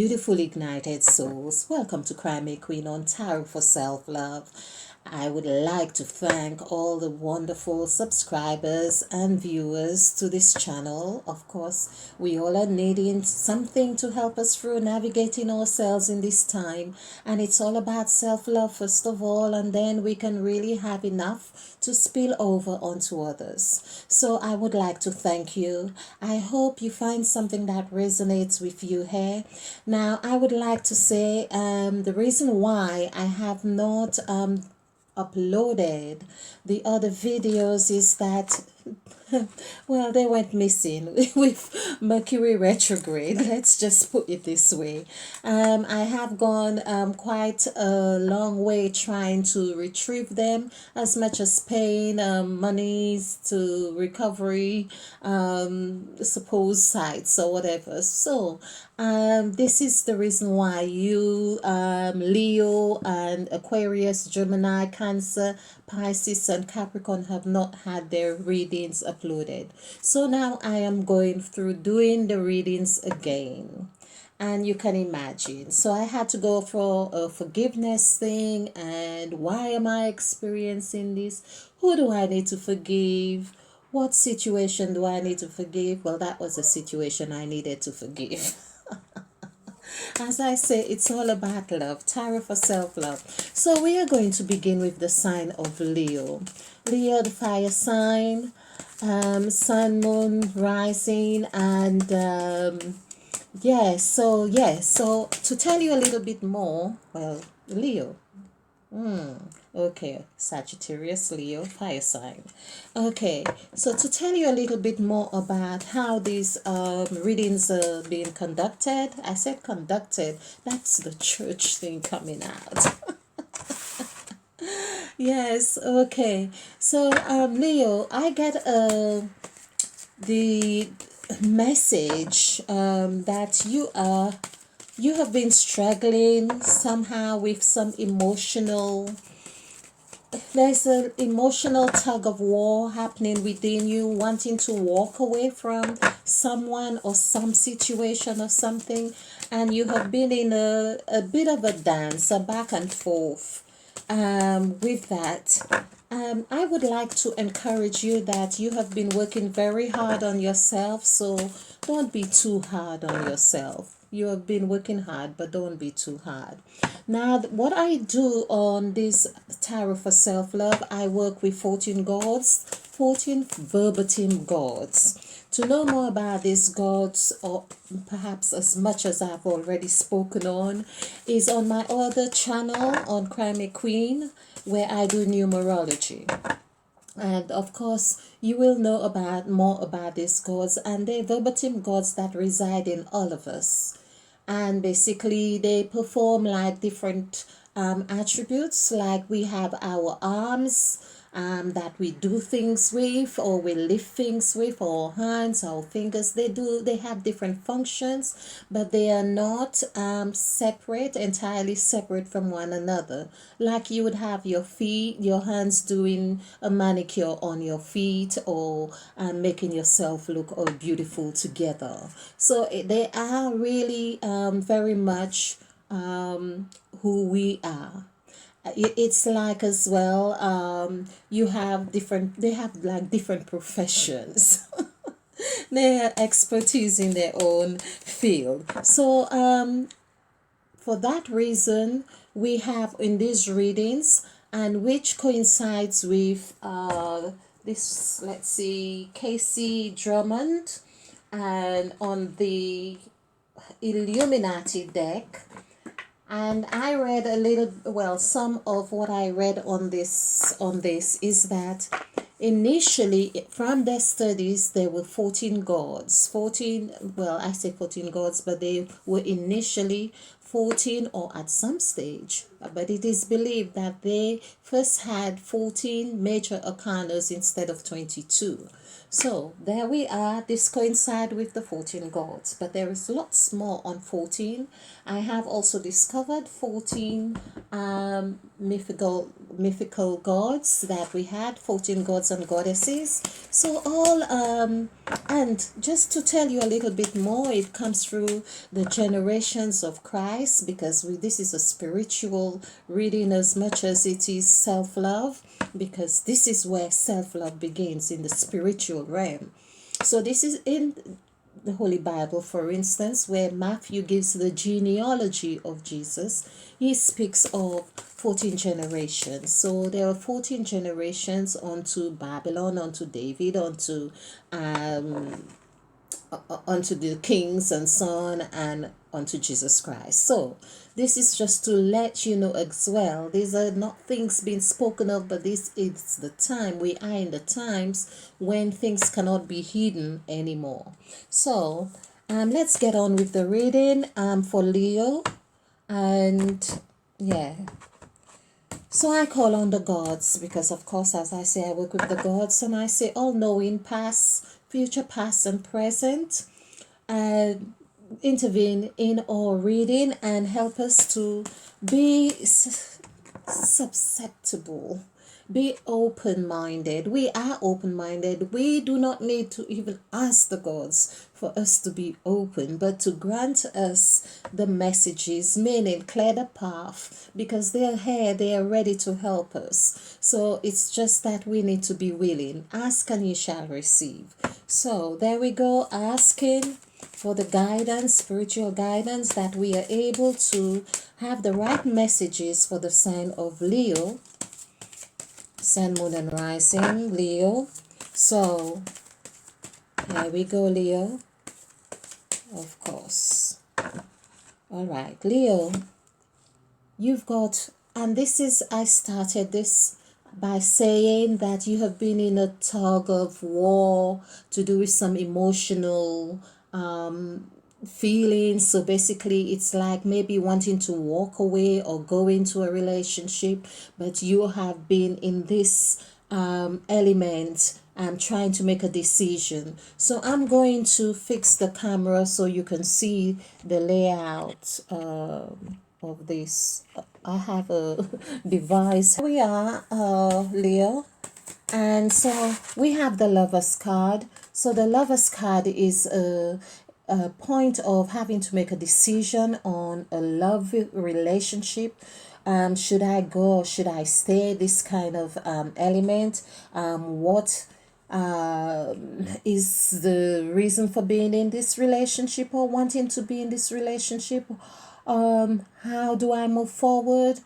beautiful ignited souls. Welcome to Crimey Queen on Tarot for Self-Love. I would like to thank all the wonderful subscribers and viewers to this channel. Of course, we all are needing something to help us through navigating ourselves in this time. And it's all about self-love first of all, and then we can really have enough to spill over onto others. So I would like to thank you. I hope you find something that resonates with you here. Now, I would like to say the reason why I have not uploaded the other videos is that well, they went missing with Mercury retrograde. Let's just put it this way. I have gone quite a long way trying to retrieve them, as much as paying monies to recovery suppose sites or whatever. So this is the reason why you Leo and Aquarius, Gemini, Cancer, Pisces and Capricorn have not had their readings uploaded. So now I am going through doing the readings again. And you can imagine. So I had to go for a forgiveness thing. And why am I experiencing this? Who do I need to forgive? What situation do I need to forgive? Well, that was a situation I needed to forgive. As I say, it's all about love. Tarot for self-love. So we are going to begin with the sign of Leo. Leo, the fire sign, sun, moon, rising, and so to tell you a little bit more, well, Leo. Okay, Sagittarius, Leo, fire sign. Okay, so to tell you a little bit more about how these readings are being conducted, I said conducted, that's the church thing coming out. Yes, okay. So, Leo, I get the message that you have been struggling somehow with some there's an emotional tug of war happening within you, wanting to walk away from someone or some situation or something, and you have been in a bit of a dance, a back and forth with that. I would like to encourage you that you have been working very hard on yourself, so don't be too hard on yourself. You have been working hard, but don't be too hard. Now, what I do on this tarot for self-love, I work with 14 gods, 14 verbatim gods. To know more about these gods, or perhaps as much as I've already spoken on, is on my other channel on Crimey Queen, where I do numerology. And of course, you will know more about these gods, and they're verbatim gods that reside in all of us. And basically, they perform like different attributes, like we have our arms that we do things with, or we lift things with, or hands, our fingers. They have different functions, but they are not entirely separate from one another. Like you would have your feet, your hands doing a manicure on your feet, or making yourself look all beautiful together. So they are really very much who we are. It's like as well they have like different professions. They have expertise in their own field. So for that reason, we have in these readings, and which coincides with this, let's see, Casey Drummond, and on the Illuminati deck. And I read some of what I read on this is that initially, from their studies, there were 14 gods. 14, well, I say 14 gods, but they were initially 14 or at some stage, but it is believed that they first had 14 major arcanas instead of 22. So there we are. This coincides with the 14 gods, but there is lots more on 14. I have also discovered 14 mythical gods that we had, 14 gods and goddesses. So all and just to tell you a little bit more, it comes through the generations of Christ, because this is a spiritual reading as much as it is self-love, because this is where self-love begins, in the spiritual realm. So this is in the Holy Bible, for instance, where Matthew gives the genealogy of Jesus. He speaks of 14 generations. So there are 14 generations onto Babylon, onto David, onto the kings and so on, and onto Jesus Christ. So this is just to let you know as well, these are not things being spoken of, but this is the time. We are in the times when things cannot be hidden anymore. So let's get on with the reading for Leo. And yeah, so I call on the gods, because of course, as I say, I work with the gods, and I say all-knowing, past, future, past, and present, and intervene in our reading and help us to be susceptible, be open-minded. We are open-minded. We do not need to even ask the gods for us to be open, but to grant us the messages, meaning clear the path, because they're here, they are ready to help us. So it's just that we need to be willing. Ask and you shall receive. So there we go, asking for the guidance, spiritual guidance, that we are able to have the right messages for the sign of Leo, Sun, Moon, and Rising, Leo. So here we go, Leo. Of course. All right, Leo, you've got, and this is, I started this by saying that you have been in a tug of war to do with some emotional feelings. So basically it's like maybe wanting to walk away or go into a relationship, but you have been in this element and trying to make a decision. So I'm going to fix the camera so you can see the layout of this. I have a device. Here we are, Leo. And so we have the Lover's card. So the Lover's card is a point of having to make a decision on a love relationship. Should I go or should I stay? This kind of element. What is the reason for being in this relationship or wanting to be in this relationship? How do I move forward?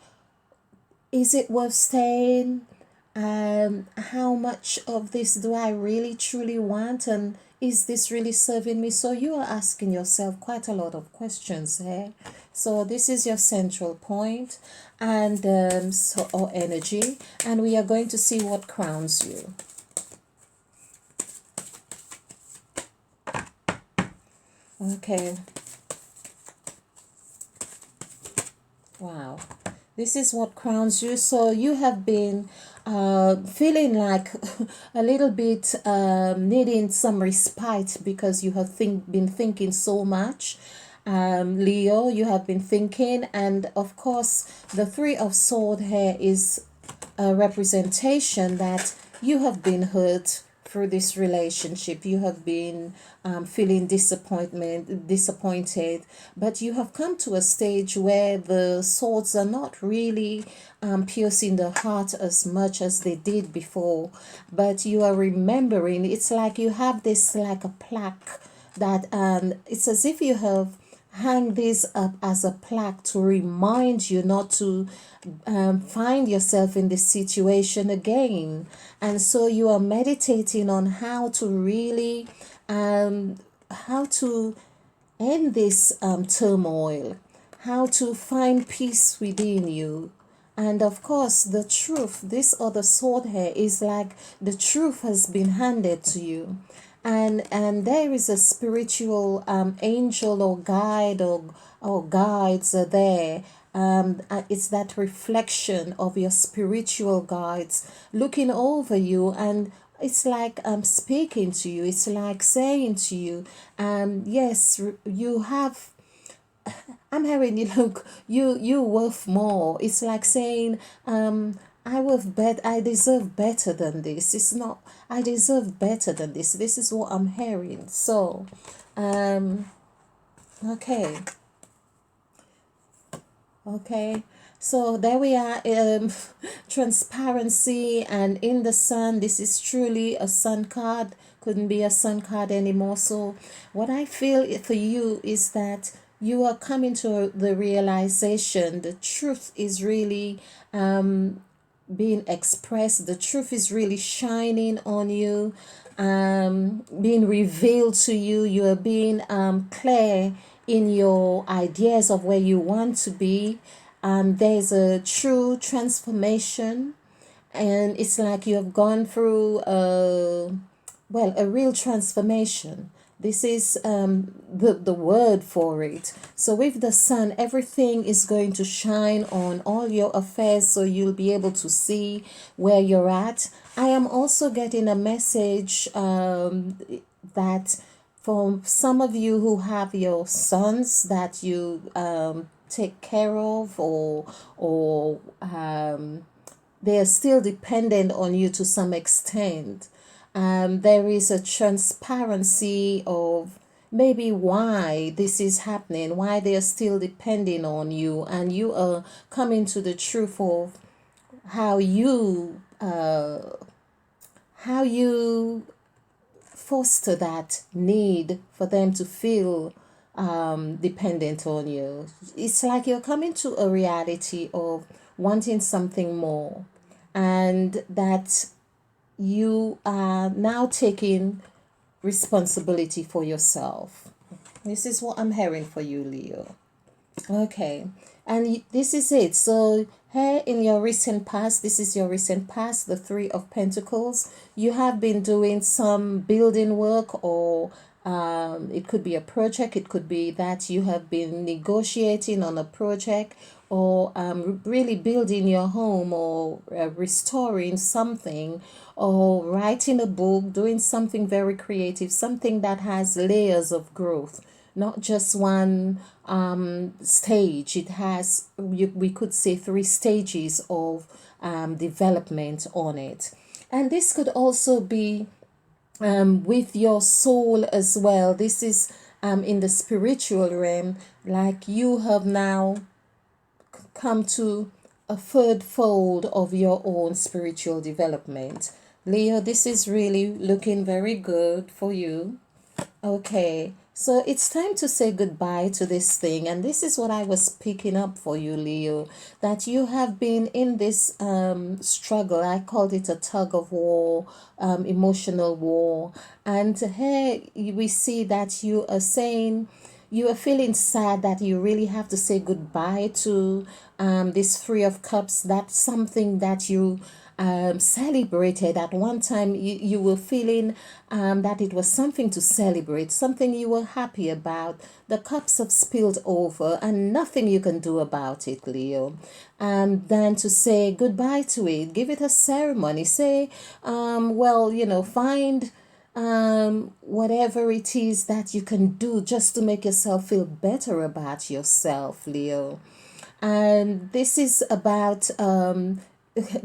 Is it worth staying? How much of this do I really truly want, and is this really serving me? So you are asking yourself quite a lot of questions here. So this is your central point, and so or energy, and we are going to see what crowns you. Okay. Wow. This is what crowns you. So you have been feeling like a little bit needing some respite, because you have been thinking so much. Leo, you have been thinking, and of course the Three of Swords here is a representation that you have been hurt through this relationship. You have been feeling disappointed, but you have come to a stage where the swords are not really piercing the heart as much as they did before, but you are remembering. It's like you have this like a plaque that it's as if you have hang this up as a plaque to remind you not to find yourself in this situation again. And so you are meditating on how to really how to end this turmoil, how to find peace within you. And of course the truth, this other sword here is like the truth has been handed to you, and there is a spiritual angel or guide or guides are there. It's that reflection of your spiritual guides looking over you, and it's like speaking to you. It's like saying to you, yes, you have. I'm hearing you. Look, you worth more. It's like saying, I deserve better than this. It's not. I deserve better than this. This is what I'm hearing. So, um, okay. Okay, so there we are. Transparency and in the sun. This is truly a sun card. Couldn't be a sun card anymore. So, what I feel for you is that you are coming to the realization the truth is really being expressed. The truth is really shining on you, being revealed to you. You are being clear in your ideas of where you want to be. There's a true transformation, and it's like you have gone through a real transformation. This is the word for it. So with the sun, everything is going to shine on all your affairs, so you'll be able to see where you're at. I am also getting a message that for some of you who have your sons that you take care of, or they are still dependent on you to some extent. There is a transparency of maybe why this is happening, why they are still depending on you, and you are coming to the truth of how you foster that need for them to feel dependent on you. It's like you're coming to a reality of wanting something more, and that you are now taking responsibility for yourself. This is what I'm hearing for you, Leo. Okay, and this is it. So here in your recent past, this is your recent past, the Three of Pentacles. You have been doing some building work, or it could be a project. It could be that you have been negotiating on a project, or really building your home, or restoring something, or writing a book, doing something very creative, something that has layers of growth, not just one stage. It has, we could say, three stages of development on it. And this could also be with your soul as well. This is in the spiritual realm, like you have now come to a third fold of your own spiritual development. Leo, this is really looking very good for you. Okay, so it's time to say goodbye to this thing, and this is what I was picking up for you, Leo, that you have been in this struggle. I called it a tug of war, emotional war, and here we see that you are saying you are feeling sad that you really have to say goodbye to this Three of Cups. That's something that you celebrated at one time. You were feeling that it was something to celebrate, something you were happy about. The cups have spilled over and nothing you can do about it, Leo. Then to say goodbye to it, give it a ceremony. Say, find whatever it is that you can do just to make yourself feel better about yourself, Leo. And this is about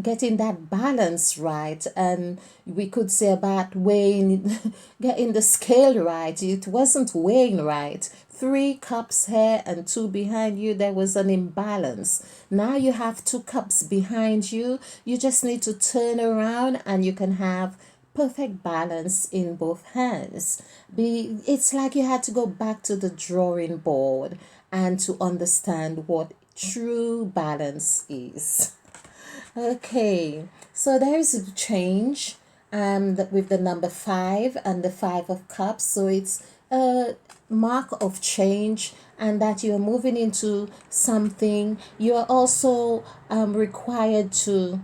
getting that balance right, and we could say about weighing, getting the scale right. It wasn't weighing right. Three cups here and two behind you, there was an imbalance. Now you have two cups behind you. You just need to turn around and you can have perfect balance in both hands. It's like you had to go back to the drawing board and to understand what true balance is. Okay, so there is a change with the number 5 and the 5 of Cups. So it's a mark of change, and that you're moving into something. You are also required to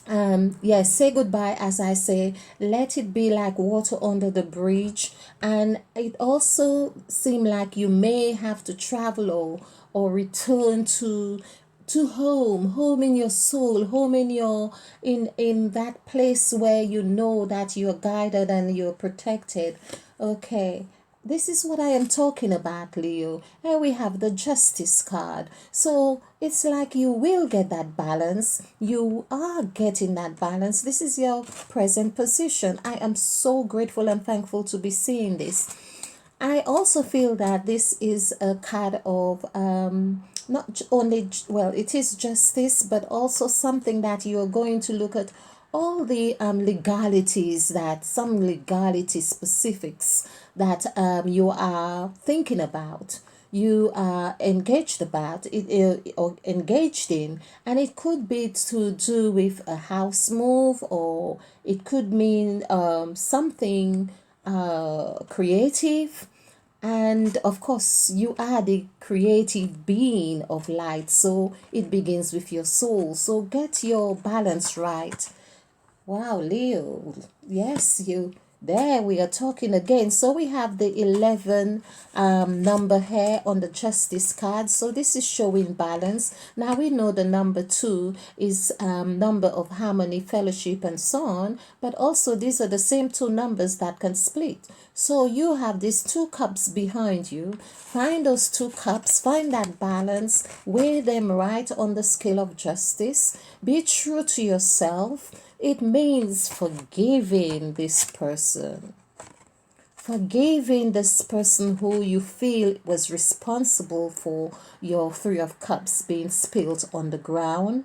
Yes, say goodbye. As I say, let it be like water under the bridge. And it also seems like you may have to travel, or return to home in your soul, home in your, in that place where you know that you're guided and you're protected. Okay, this is what I am talking about, Leo. And we have the justice card. So it's like you will get that balance. You are getting that balance. This is your present position. I am so grateful and thankful to be seeing this. I also feel that this is a card of not only, well, it is justice, but also something that you're going to look at all the legalities, that some legality specifics that you are thinking about, you are engaged about it, or engaged in, and it could be to do with a house move, or it could mean something creative. And of course, you are the creative being of light, so it begins with your soul. So get your balance right. Wow, Leo. Yes, you. There we are talking again. So we have the 11 number here on the justice card. So this is showing balance. Now we know the number 2 is number of harmony, fellowship, and so on. But also these are the same two numbers that can split. So you have these two cups behind you. Find those two cups, find that balance, weigh them right on the scale of justice. Be true to yourself. It means forgiving this person. Forgiving this person who you feel was responsible for your Three of Cups being spilled on the ground.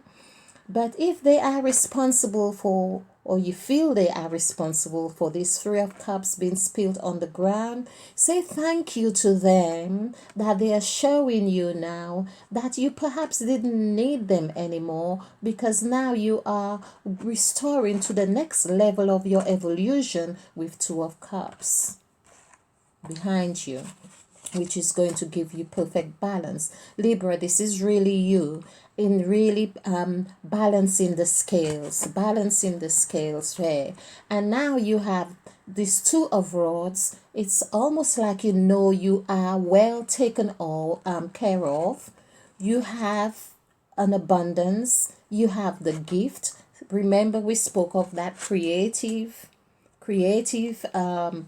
But if they are responsible for, or you feel they are responsible for this Three of Cups being spilled on the ground, say thank you to them, that they are showing you now that you perhaps didn't need them anymore, because now you are restoring to the next level of your evolution with Two of Cups behind you, which is going to give you perfect balance. Libra, this is really you in really balancing the scales here. And now you have this Two of Rods. It's almost like you know you are well taken all care of. You have an abundance. You have the gift. Remember, we spoke of that creative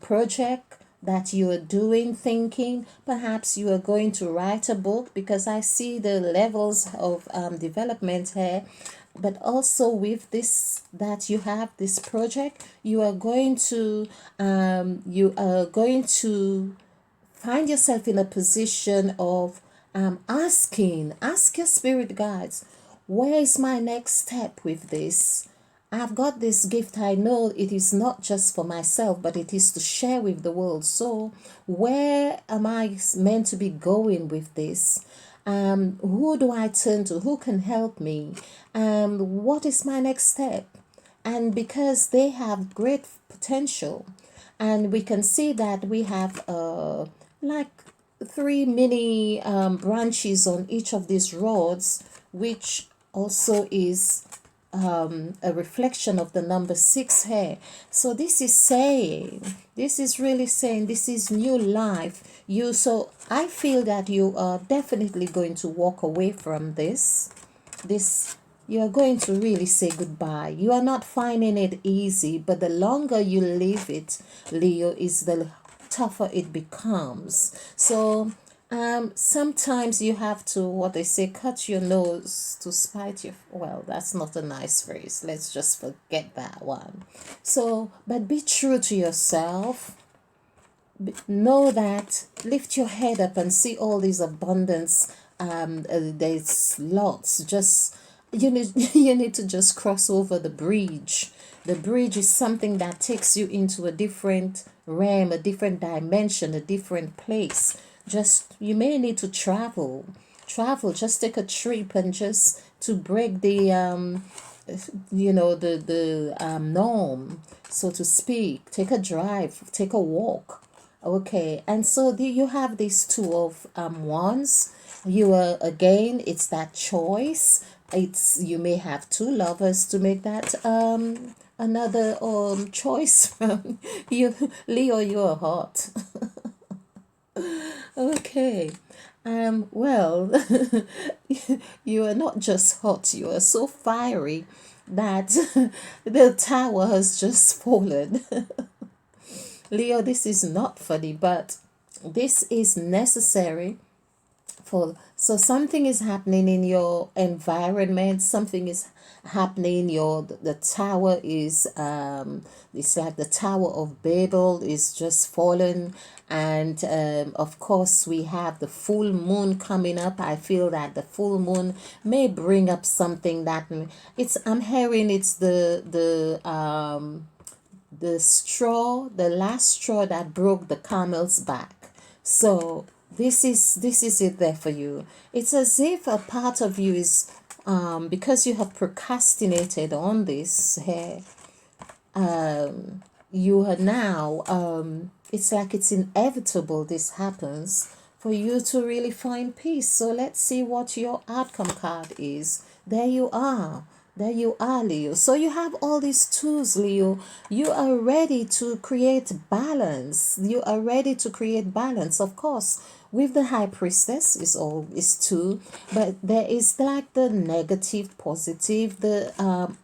project that you are doing, thinking. Perhaps you are going to write a book, because I see the levels of development here. But also with this, that you have this project, you are going to find yourself in a position of ask your spirit guides, where is my next step with this? I've got this gift. I know it is not just for myself, but it is to share with the world. So, where am I meant to be going with this? Who do I turn to? Who can help me? What is my next step? And because they have great potential, and we can see that we have like three mini branches on each of these rods, which also is a reflection of the number 6 here. So this is saying, this is really saying, this is new life. So I feel that you are definitely going to walk away from this. You are going to really say goodbye. You are not finding it easy, but the longer you live it, Leo, is the tougher it becomes. So sometimes you have to, what they say, cut your nose to spite your, well, that's not a nice phrase. Let's just forget that one. So, but be true to yourself. Know that, lift your head up and see all these abundance. There's lots. Just you need you need to just cross over the bridge. The bridge is something that takes you into a different realm, a different dimension, a different place. Just, you may need to travel, just take a trip, and just to break the the norm, so to speak. Take a drive, take a walk. Okay, and so you have these Two of Wands. You are, again, it's that choice. It's you may have two lovers to make that another choice from you. Leo, you're hot. Okay. Well, you are not just hot, you are so fiery that the tower has just fallen. Leo, this is not funny, but this is necessary for, so something is happening in your environment, something is happening, your the tower is it's like the Tower of Babel is just fallen. And of course we have the full moon coming up. I feel that the full moon may bring up something that it's, I'm hearing it's the straw, the last straw that broke the camel's back. So this is it there for you. It's as if a part of you is because you have procrastinated on this here, you are now it's like it's inevitable this happens for you to really find peace. So let's see what your outcome card is. There you are. There you are, Leo. So you have all these tools, Leo. You are ready to create balance. You are ready to create balance. Of course, with the High Priestess is two, but there is like the negative, positive, the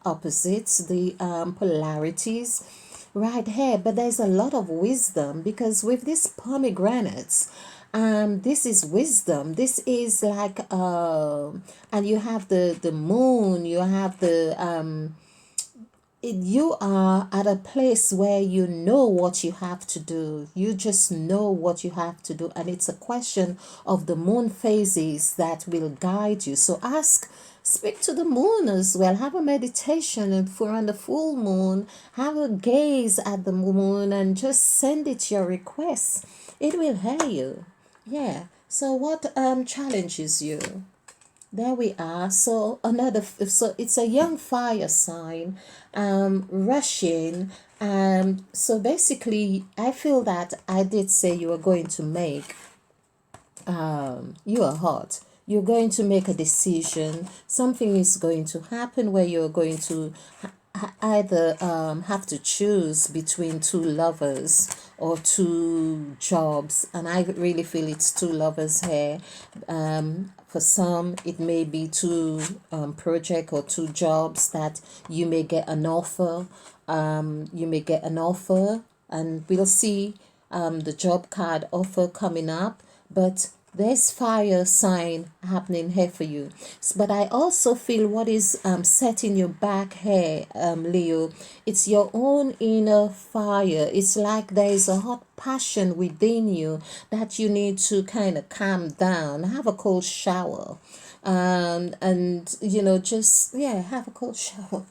opposites, the polarities right here. But there's a lot of wisdom because with these pomegranates, this is wisdom. This is like and you have the moon, you have the you are at a place where you know what you have to do. You just know what you have to do, and it's a question of the moon phases that will guide you. So speak to the moon as well. Have a meditation and for on the full moon, have a gaze at the moon and just send it your requests. It will hear you. Yeah. So what challenges you? There we are. So so it's a young fire sign, rushing. So basically, I feel that I did say you are going to make, you are hot. You're going to make a decision. Something is going to happen where you're going to either have to choose between two lovers or two jobs. And I really feel it's two lovers here. For some, it may be two project or two jobs that you may get an offer. You may get an offer, and we'll see the job card offer coming up. But there's fire sign happening here for you. But I also feel what is setting you back here, Leo, it's your own inner fire. It's like there is a hot passion within you that you need to kind of calm down, have a cold shower, and just, yeah, have a cold shower.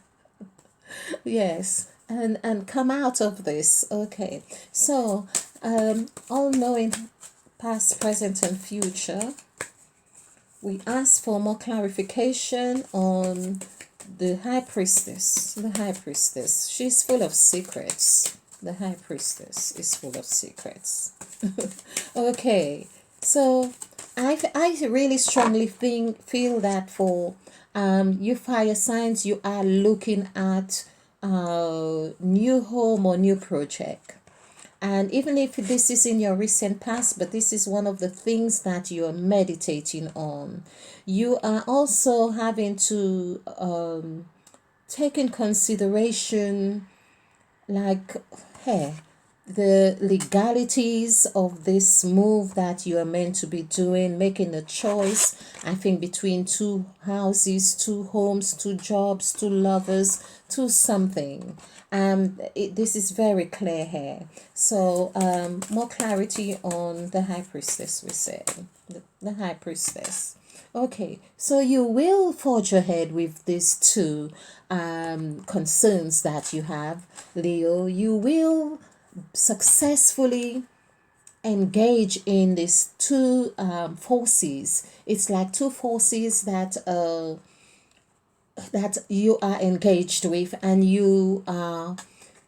Yes, and come out of this. Okay, so all knowing past, present, and future. We ask for more clarification on the High Priestess. The High Priestess, she's full of secrets. The High Priestess is full of secrets. Okay, so I really strongly feel that for you fire signs, you are looking at new home or new project. And even if this is in your recent past, but this is one of the things that you are meditating on, you are also having to take in consideration, like, hey, the legalities of this move that you are meant to be doing, making a choice, I think, between two houses, two homes, two jobs, two lovers, two something. This is very clear here. So more clarity on the High Priestess, we say. The High Priestess. Okay, so you will forge ahead with these two concerns that you have, Leo. You will successfully engage in these two forces. It's like two forces that you are engaged with, and you are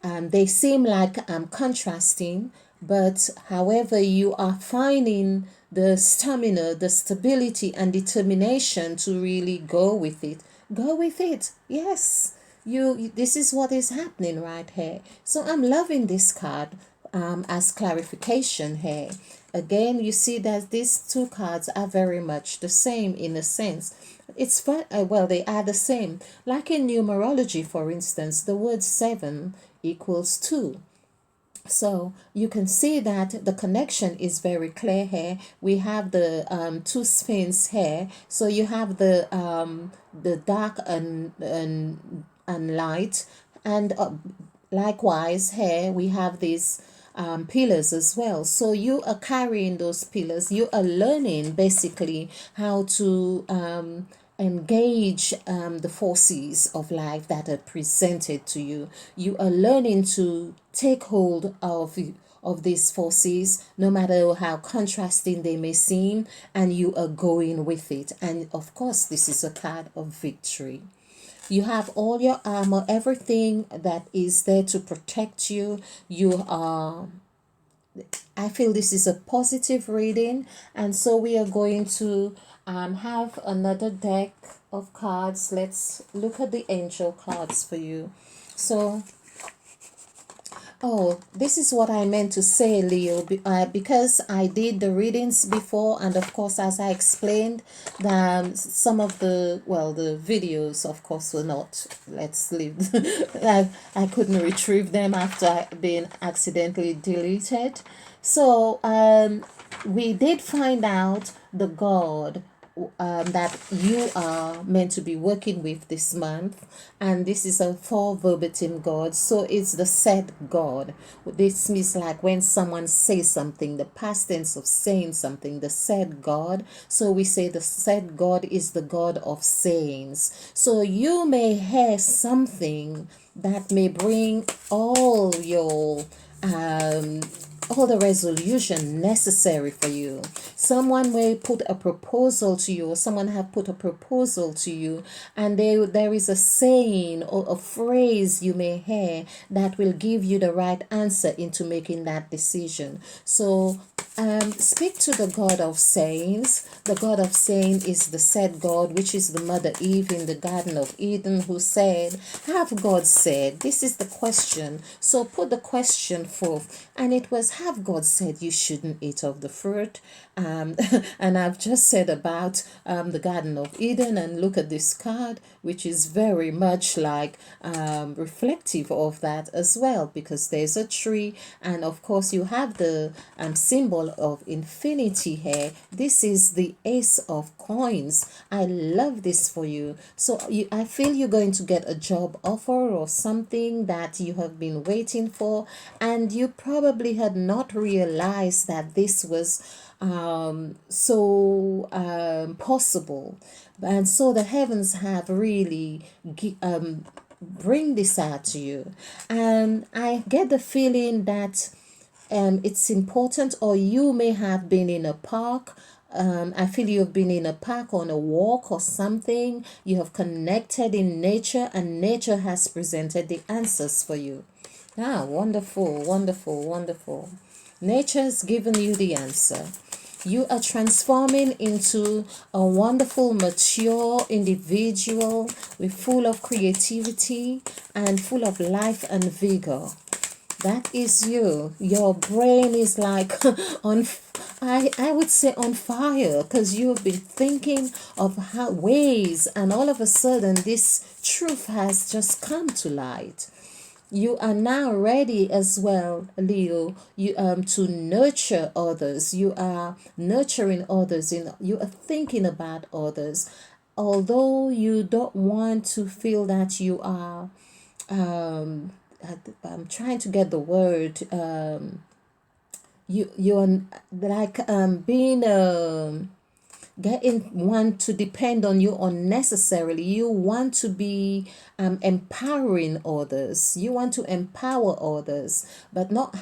they seem like contrasting, but however you are finding the stamina, the stability and determination to really go with it. Go with it. Yes, this is what is happening right here. So I'm loving this card as clarification here. Again, you see that these two cards are very much the same in a sense. It's fun. Well, they are the same. Like in numerology, for instance, the word 7 equals 2. So you can see that the connection is very clear here. We have the two spins here. So you have the dark and light, and likewise here we have these pillars as well. So you are carrying those pillars. You are learning basically how to engage the forces of life that are presented to you. You are learning to take hold of these forces, no matter how contrasting they may seem, and you are going with it. And of course, this is a card of victory. You have all your armor, everything that is there to protect you. You are, I feel this is a positive reading, and so we are going to have another deck of cards. Let's look at the angel cards for you. So, oh, this is what I meant to say, Leo, because I did the readings before, and of course, as I explained, some of the videos, of course, were not. Let's leave. I couldn't retrieve them after being accidentally deleted. So, we did find out the God that you are meant to be working with this month, and this is a four verbatim God, so it's the said God. This means like when someone says something, the past tense of saying something, the said God. So we say the said God is the God of sayings. So you may hear something that may bring all the resolution necessary for you. Someone may put a proposal to you, or someone have put a proposal to you, and there is a saying or a phrase you may hear that will give you the right answer into making that decision. So speak to the God of sayings. The God of saying is the said God, which is the Mother Eve in the Garden of Eden, who said, have God said? This is the question. So put the question forth. And it was, have God said you shouldn't eat of the fruit? And I've just said about the Garden of Eden, and look at this card, which is very much like reflective of that as well, because there's a tree, and of course you have the symbol of infinity here. This is the Ace of Coins. I love this for you. So I feel you're going to get a job offer or something that you have been waiting for, and you probably had not realized that this was possible. And so the heavens have really bring this out to you. And I get the feeling that it's important, or you may have been in a park. I feel you've been in a park on a walk or something. You have connected in nature, and nature has presented the answers for you. Ah, wonderful, wonderful, wonderful. Nature's given you the answer. You are transforming into a wonderful, mature individual with full of creativity and full of life and vigor. That is you. Your brain is like on, I would say on fire, because you've been thinking of how ways, and all of a sudden this truth has just come to light. You are now ready as well, Leo, to nurture others. You are nurturing others, you are thinking about others, although you don't want to feel that you are I'm trying to get the word, you're like being getting one to depend on you unnecessarily. You want to be empowering others. You want to empower others, but not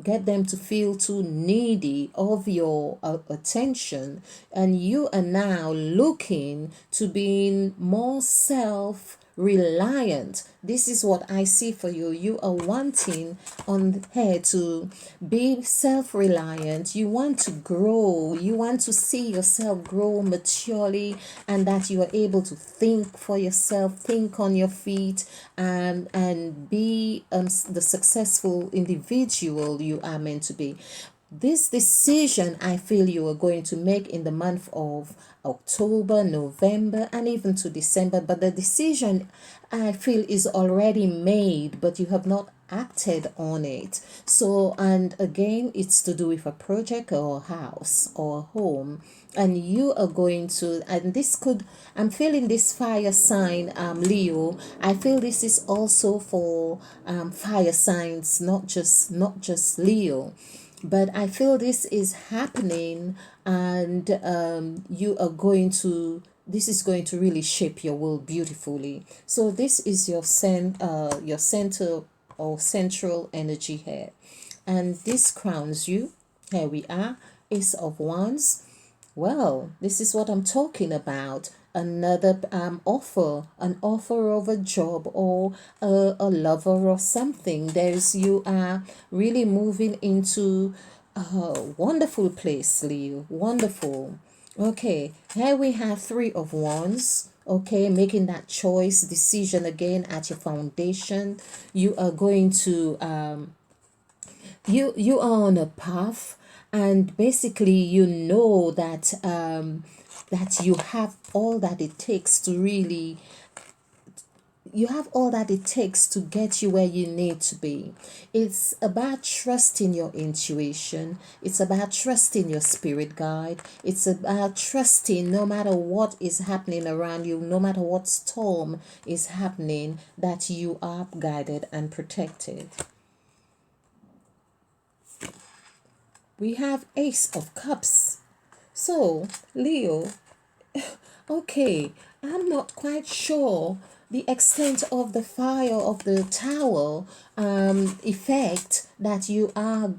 get them to feel too needy of your attention. And you are now looking to being more self self-reliant. This is what I see for you. You are wanting on here to be self-reliant. You want to grow. You want to see yourself grow maturely, and that you are able to think for yourself, think on your feet, and be the successful individual you are meant to be. This decision I feel you are going to make in the month of October, November, and even to December, but the decision I feel is already made, but you have not acted on it. So, and again, it's to do with a project or a house or a home, and you are going to, and this could, I'm feeling this fire sign, Leo. I feel this is also for fire signs, not just Leo, but I feel this is happening, and you are going to, this is going to really shape your world beautifully. So this is your center or central energy here, and this crowns you. Here we are, Ace of Wands. Well, this is what I'm talking about. Another offer, an offer of a job, or a lover or something. There's, you are really moving into a wonderful place, Leo. Wonderful. Okay, here we have Three of Wands. Okay, making that choice, decision again at your foundation. You are going to you are on a path, and basically you know that that you have all that it takes to really, you have all that it takes to get you where you need to be. It's about trusting your intuition. It's about trusting your spirit guide. It's about trusting no matter what is happening around you, no matter what storm is happening, that you are guided and protected. We have Ace of Cups. So, Leo, okay, I'm not quite sure the extent of the fire of the tower effect that you are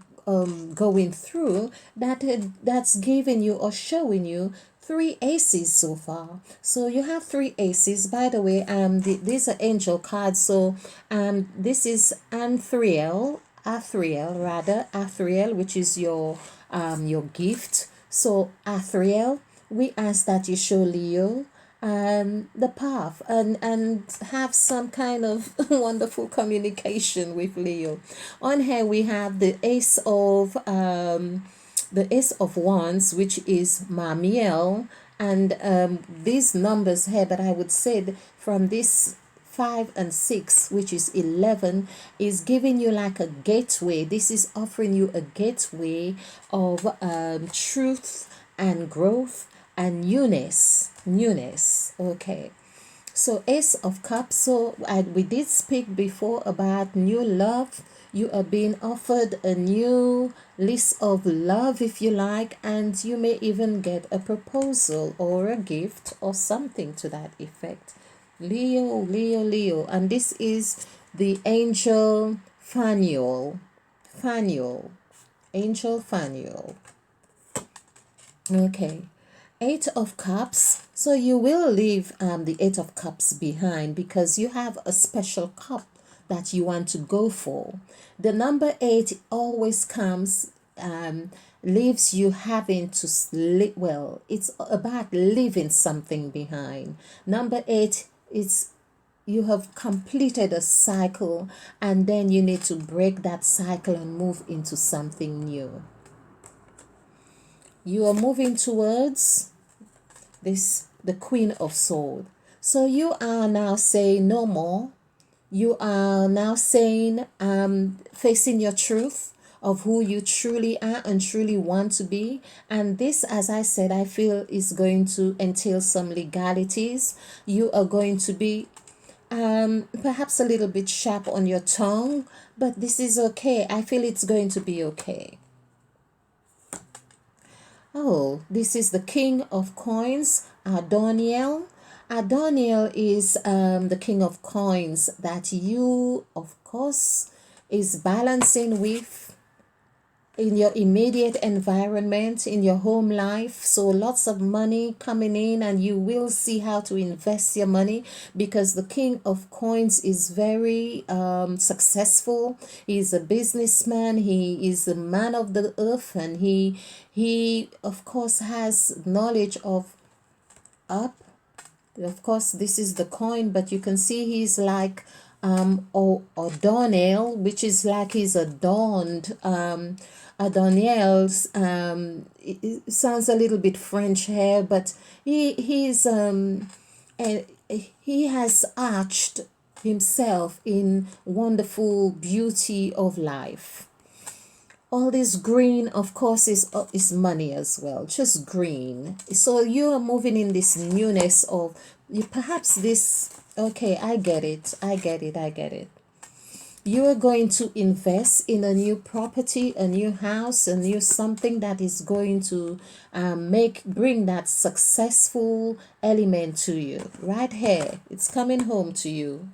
going through, that's giving you or showing you three aces so far. So you have three aces. By the way, these are angel cards. So this is Athriel, which is your gift. So Athriel, we ask that you show Leo the path, and have some kind of wonderful communication with Leo. On here we have the Ace of Wands, which is Mamiel, and these numbers here, but I would say from this 5 and 6, which is 11, is giving you like a gateway. This is offering you a gateway of truth and growth and newness. Okay, so Ace of Cups. So we did speak before about new love. You are being offered a new list of love, if you like, and you may even get a proposal or a gift or something to that effect. Leo, and this is the angel Faniel, angel Faniel. Okay, Eight of Cups. So you will leave the Eight of Cups behind, because you have a special cup that you want to go for. The number 8 always comes, leaves you having to well, it's about leaving something behind. Number 8 is, you have completed a cycle, and then you need to break that cycle and move into something new. You are moving towards this, the Queen of Swords. So you are now saying no more. You are now saying, facing your truth of who you truly are and truly want to be. And this, as I said, I feel is going to entail some legalities. You are going to be perhaps a little bit sharp on your tongue, but this is okay. I feel it's going to be okay. Oh, this is the King of Coins, Adoniel. Adoniel is the King of Coins that you, of course, is balancing with in your immediate environment, in your home life. So lots of money coming in, and you will see how to invest your money, because the King of Coins is very successful. He's a businessman. He is a man of the earth, and he of course has knowledge of up. Of course, this is the coin, but you can see he's like or Donnell, which is like he's adorned. Daniel's it sounds a little bit French here, but he's and he has arched himself in wonderful beauty of life. All this green, of course, is money as well, just green. So you are moving in this newness of perhaps this. Okay, I get it, I get it. You are going to invest in a new property, a new house, a new something that is going to bring that successful element to you. Right here, it's coming home to you.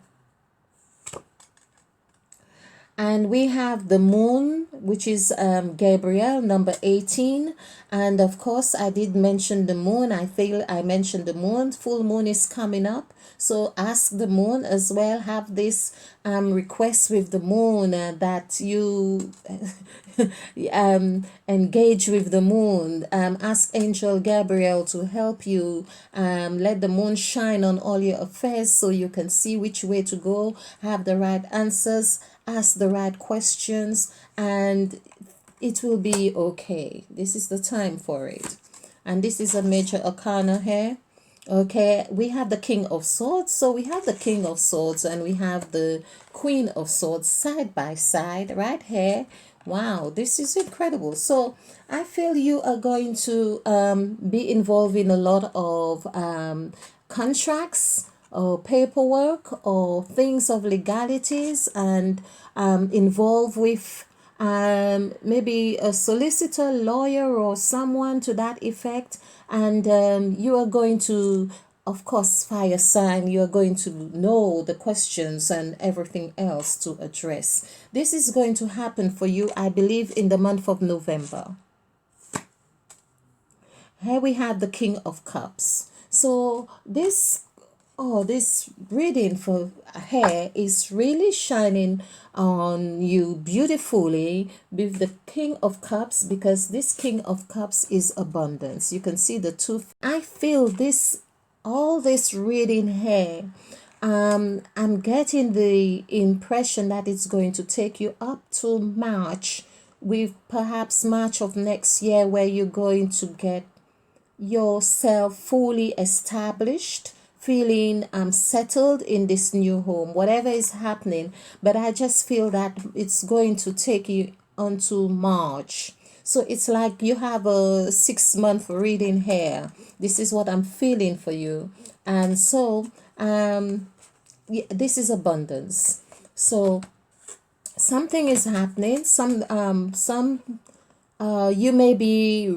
And we have the moon, which is Gabriel, number 18. And of course, I did mention the moon. I feel I mentioned the moon. Full moon is coming up. So ask the moon as well. Have this request with the moon that you engage with the moon. Ask Angel Gabriel to help you. Let the moon shine on all your affairs so you can see which way to go, have the right answers, ask the right questions, and it will be okay. This is the time for it. And this is a major arcana here. Okay, we have the King of Swords. So we have the King of Swords and we have the Queen of Swords side by side right here. Wow, this is incredible. So I feel you are going to be involved in a lot of contracts or paperwork or things of legalities, and involved with maybe a solicitor, lawyer, or someone to that effect. And you are going to, of course, fire sign, you are going to know the questions and everything else to address. This is going to happen for you, I believe, in the month of November. Here we have the King of Cups. So this reading for hair is really shining on you beautifully with the King of Cups, because this King of Cups is abundance. You can see the two. I feel this, all this reading here, I'm getting the impression that it's going to take you up to March, with perhaps March of next year, where you're going to get yourself fully established, feeling settled in this new home, whatever is happening. But I just feel that it's going to take you until March. So it's like you have a 6-month reading here. This is what I'm feeling for you. And so yeah, this is abundance. So something is happening. You may be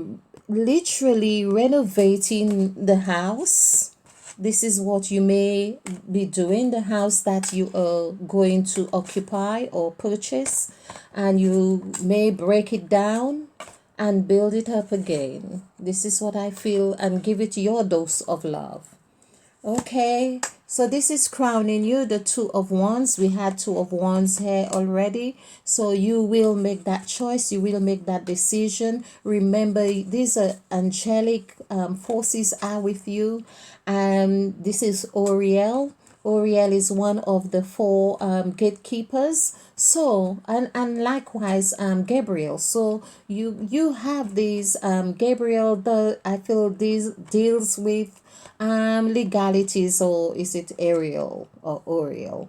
literally renovating the house. This is what you may be doing, the house that you are going to occupy or purchase, and you may break it down and build it up again. This is what I feel, and give it your dose of love. Okay, so this is crowning you, the Two of Wands. We had Two of Wands here already. So you will make that choice. You will make that decision. Remember, these are angelic forces are with you. And this is Oriel. Oriel is one of the 4 gatekeepers. So and likewise Gabriel. So you have these Gabriel. I feel these deals with legalities, or is it Ariel or Oriel,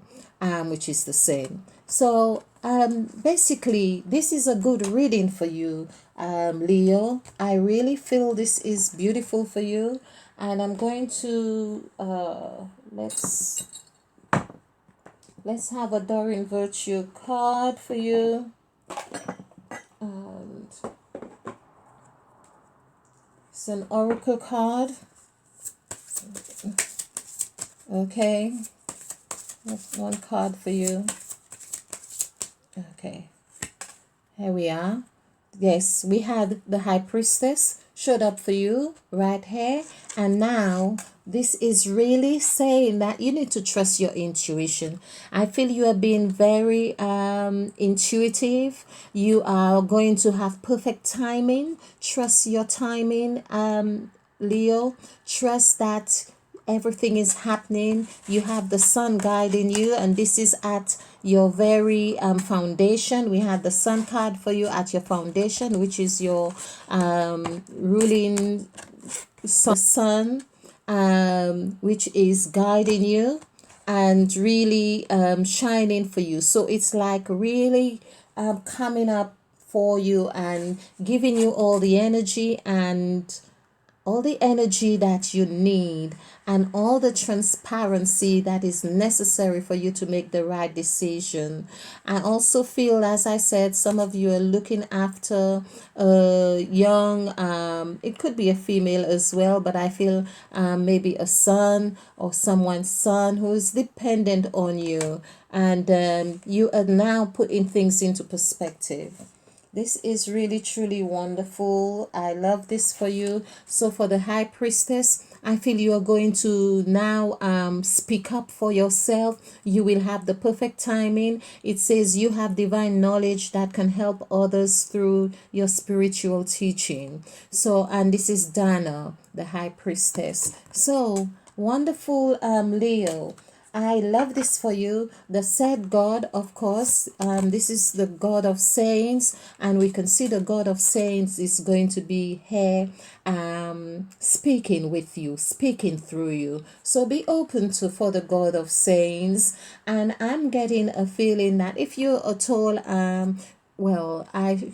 which is the same. So basically this is a good reading for you, Leo. I really feel this is beautiful for you, and I'm going to let's have a Doreen Virtue card for you. And it's an oracle card. Okay, that's one card for you. Okay, here we are. Yes, we had the High Priestess showed up for you right here. And now this is really saying that you need to trust your intuition. I feel you are being very intuitive. You are going to have perfect timing. Trust your timing, Leo. Trust that everything is happening. You have the sun guiding you, and this is at your very foundation. We had the sun card for you at your foundation, which is your ruling sun, which is guiding you and really shining for you. So it's like really coming up for you and giving you all the energy that you need and all the transparency that is necessary for you to make the right decision. I also feel, as I said, some of you are looking after a young, it could be a female as well, but I feel maybe a son or someone's son who is dependent on you. And you are now putting things into perspective. This is really truly wonderful. I love this for you. So for the High Priestess, I feel you are going to now speak up for yourself. You will have the perfect timing. It says you have divine knowledge that can help others through your spiritual teaching. So, and this is Dana, the High Priestess. So wonderful, Leo. I love this for you. The said God, of course, this is the God of sayings, and we can see the God of sayings is going to be here speaking with you, speaking through you. So be open to for the God of sayings. And I'm getting a feeling that if you're at all well, I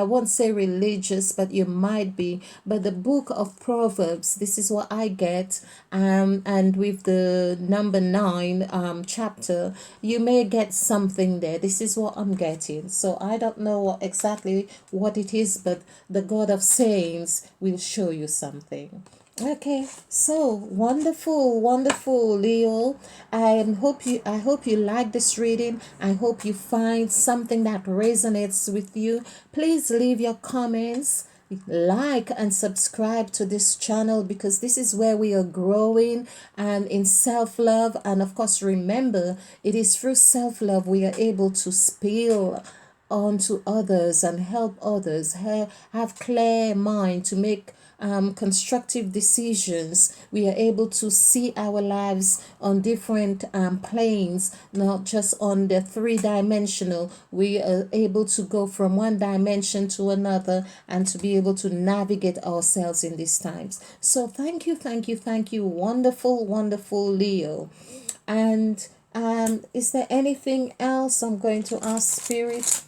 won't say religious, but you might be. But the book of Proverbs, this is what I get. And with the number 9 chapter, you may get something there. This is what I'm getting. So I don't know exactly what it is, but the God of sayings will show you something. Okay, so wonderful, wonderful, Leo. I hope you like this reading. I hope you find something that resonates with you. Please leave your comments, like and subscribe to this channel, because this is where we are growing and in self-love. And of course, remember, it is through self-love we are able to spill onto others and help others have clear mind to make constructive decisions. We are able to see our lives on different planes, not just on the three-dimensional. We are able to go from one dimension to another and to be able to navigate ourselves in these times. So thank you, thank you, thank you, wonderful, wonderful Leo. And is there anything else I'm going to ask Spirit?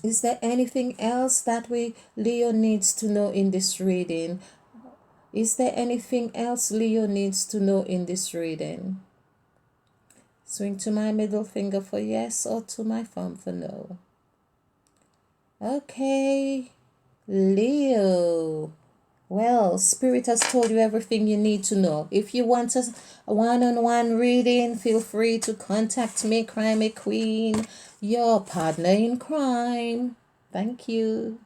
Is there anything else that Leo needs to know in this reading? Is there anything else Leo needs to know in this reading? Swing to my middle finger for yes or to my thumb for no. Okay, Leo. Well, Spirit has told you everything you need to know. If you want a one-on-one reading, feel free to contact me, Crimey Queen, your partner in crime. Thank you.